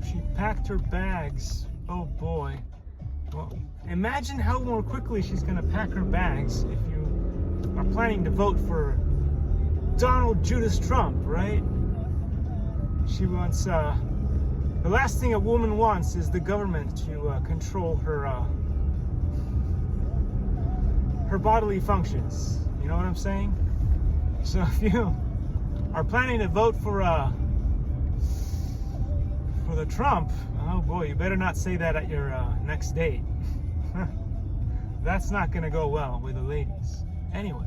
She packed her bags. Oh boy. Well, imagine how more quickly she's gonna pack her bags if you are planning to vote for Donald Judas Trump, right? She wants, the last thing a woman wants is the government to control her bodily functions. You know what I'm saying? So if you are planning to vote for the Trump, oh boy, you better not say that at your next date. That's not gonna go well with the ladies. Anyway,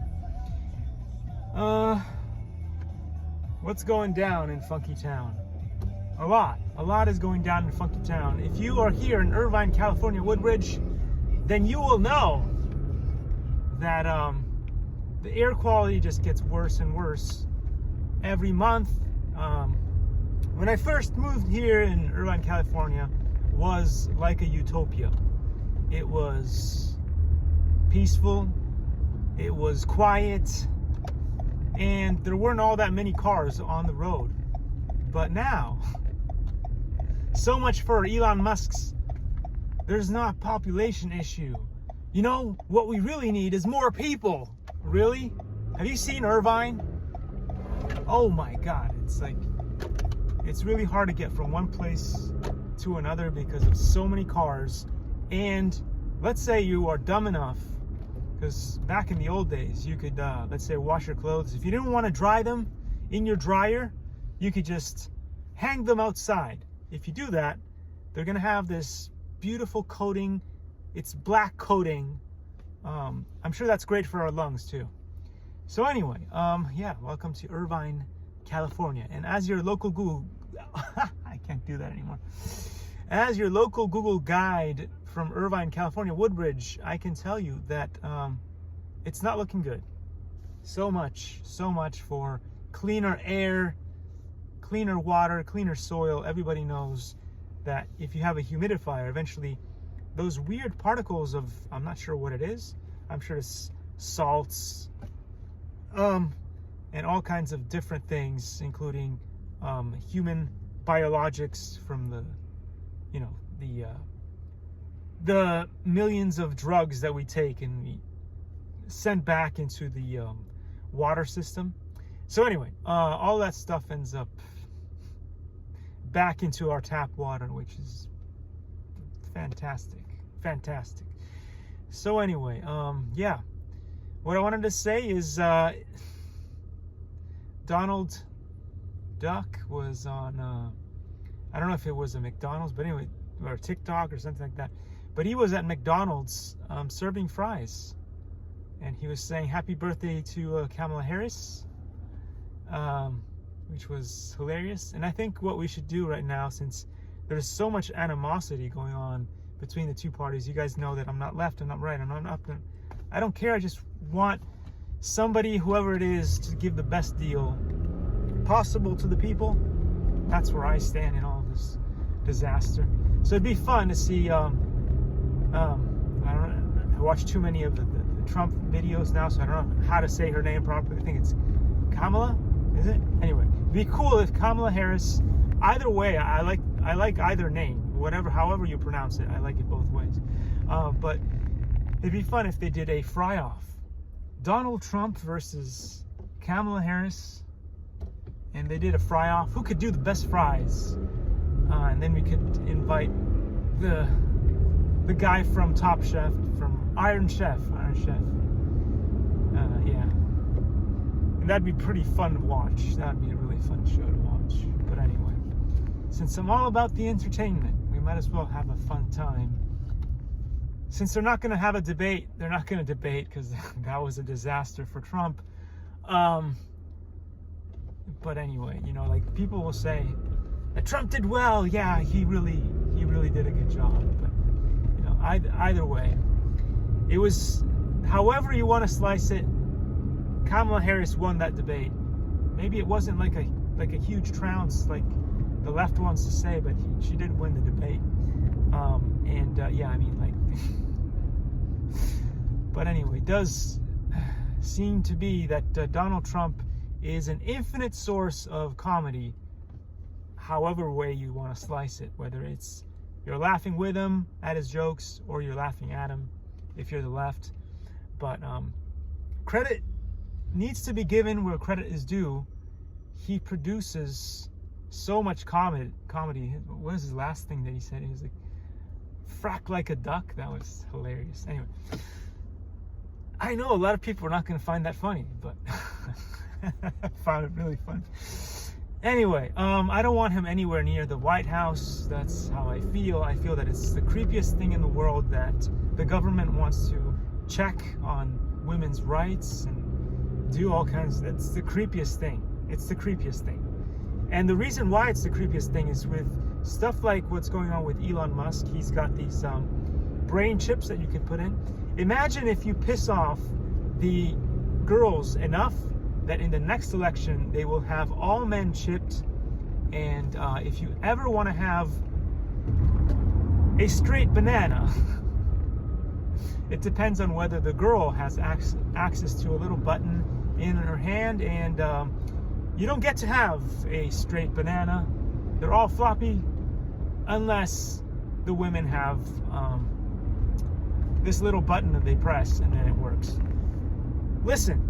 what's going down in Funky Town? A lot is going down in Funky Town. If you are here in Irvine, California, Woodbridge, then you will know that the air quality just gets worse and worse every month. When I first moved here in Irvine, California, was like a utopia. It was peaceful, it was quiet, and there weren't all that many cars on the road. But now, so much for Elon Musk's, there's not a population issue. You know, what we really need is more people. Really? Have you seen Irvine? Oh my God, it's really hard to get from one place to another because of so many cars. And let's say you are dumb enough, because back in the old days, you could, let's say, wash your clothes. If you didn't want to dry them in your dryer, you could just hang them outside. If you do that, they're gonna have this beautiful coating. It's black coating. I'm sure that's great for our lungs too. So anyway, yeah, welcome to Irvine, California. And as your local Google, I can't do that anymore. As your local Google guide from Irvine, California, Woodbridge, I can tell you that it's not looking good. So much for cleaner air, cleaner water, cleaner soil. Everybody knows that if you have a humidifier, eventually those weird particles of, I'm not sure what it is, I'm sure it's salts, and all kinds of different things, including human biologics from the, you know, the millions of drugs that we take and we send back into the water system. So anyway, all that stuff ends up back into our tap water, which is fantastic. So anyway, yeah, what I wanted to say is Donald Duck was on, I don't know if it was a McDonald's, but anyway, or TikTok or something like that, but he was at McDonald's serving fries, and he was saying happy birthday to Kamala Harris, which was hilarious. And I think what we should do right now, since there's so much animosity going on between the two parties, you guys know that I'm not left, I'm not right, I'm not up, I don't care. I just want somebody, whoever it is, to give the best deal possible to the people. That's where I stand in all this disaster. So it'd be fun to see, I don't know, I watch too many of the Trump videos now, so I don't know how to say her name properly. I think it's Kamala, is it? Anyway, it'd be cool if Kamala Harris, either way, I like either name, however you pronounce it, I like it both ways. But it'd be fun if they did a fry-off. Donald Trump versus Kamala Harris, and they did a fry-off. Who could do the best fries? And then we could invite the guy from Top Chef, from Iron Chef. Yeah. And that'd be pretty fun to watch. That'd be a really fun show to watch. But anyway, since I'm all about the entertainment, we might as well have a fun time. Since they're not going to have a debate, they're not going to debate because that was a disaster for Trump. But anyway, you know, like, people will say that Trump did well. Yeah, he really did a good job. But, you know, either way, it was, however you want to slice it, Kamala Harris won that debate. Maybe it wasn't like a huge trounce like the left wants to say, but she did win the debate. Yeah, I mean, like, but anyway, it does seem to be that Donald Trump is an infinite source of comedy. however way you want to slice it, whether it's you're laughing with him at his jokes or you're laughing at him if you're the left. But credit needs to be given where credit is due. He produces so much comedy. What was his last thing that he said? He was like, frack like a duck. That was hilarious. Anyway, I know a lot of people are not going to find that funny, but I found it really fun. Anyway, I don't want him anywhere near the White House. That's how I feel. I feel that it's the creepiest thing in the world that the government wants to check on women's rights and do all kinds. That's the creepiest thing. It's the creepiest thing. And the reason why it's the creepiest thing is with stuff like what's going on with Elon Musk. He's got these brain chips that you can put in. Imagine if you piss off the girls enough that in the next election they will have all men chipped. And if you ever want to have a straight banana, it depends on whether the girl has access to a little button in her hand, and you don't get to have a straight banana. They're all floppy unless the women have this little button that they press and then it works. Listen,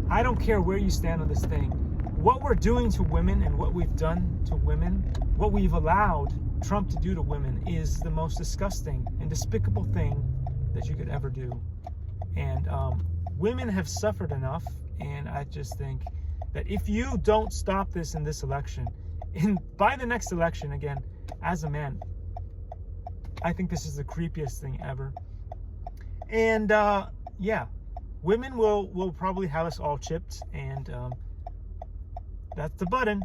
I don't care where you stand on this thing. What we're doing to women and what we've done to women, what we've allowed Trump to do to women, is the most disgusting and despicable thing that you could ever do. And women have suffered enough, and I just think that if you don't stop this in this election, by the next election, again, as a man, I think this is the creepiest thing ever. And yeah, women will probably have us all chipped, and that's the button.